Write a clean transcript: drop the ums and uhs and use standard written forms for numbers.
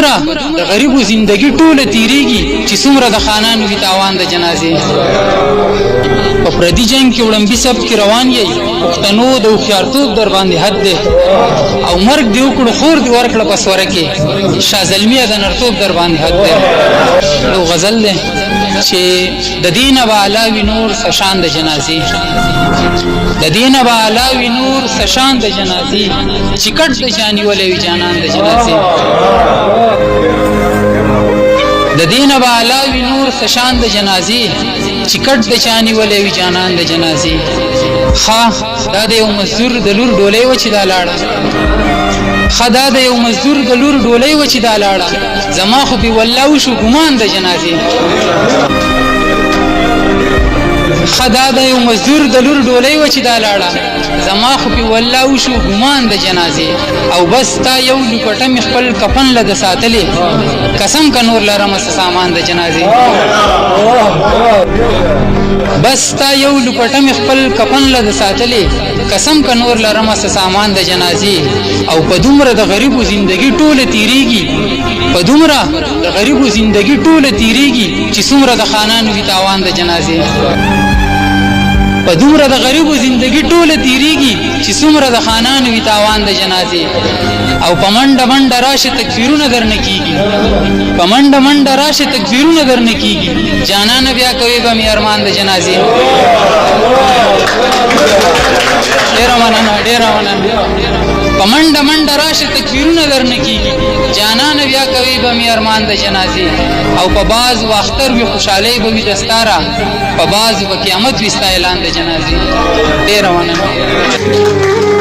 دومره د غریبو زندگی ټوله تیریږي چې څومره د خانانو وي تاوان د جنازې. په پردي جنگ کې وړمبي سب کې روان یې پښتنو د هوښیارتوب در باندې حد دی او مرګ دی وکړو خور دی ورکړه په سوره کې شاه زلمیه د نرتوب در باندې حد دی. نو غزل دی چې د دینه به علاوي نور سشان د جنازې، د دینه به علاوي نور سشان د جنازې، چې کټ د جاني ولې وي جانان د جنازې. د دینه به علاوي نور سشان د جنازې، چې کټ د چانی ولې وي جانان د جنازې. ښه دا د یو مزدور د لور ډولۍ وه چې دا لاړه، ښه دا د یو مزدور د لور ډولۍ وه چې دا لاړه، زما خو پې والله وشو ګمان د جنازې. ښه دا د یو مزدور د لور ډولۍ وه چې دا لاړه، زما خو پې والله وشو ګمان د جنازې. او بس تا یو لوپټه مې خپل کفن له د ساتلې، قسم که نور لرمه څه سامان د جنازې. بس تا یو لوپټه مې خپل کفن له د ساتلې، قسم که نور لرمه څه سامان د جنازې. او په دومره د غریبو زندگی ټوله تیریږي، په دومره د غریبو زندگی ټوله تیریږي چې څومره د خانانو وي تاوان د جنازې. په دومره د غریبو زندگی ټوله تیریږي چې څومره د خانانو وي تاوان د جنازې. او په منډه منډه راشه تکبیرونه درنه کیږي، په منډه منډه راشه تکبیرونه درنه کیږي، جانانه بیا کوي به مې ارمان د جنازې. ډېره مننه، ډېره مننه. په منډه منډه راشه تکبیرونه درنه کیږي، جانانه بیا کوي به مې ارمان د جنازې. او په باز و اختر وي خوشحالۍ به وي دستاره، په باز به قیامت وي ستا اعلان د جنازې. ډېره مننه.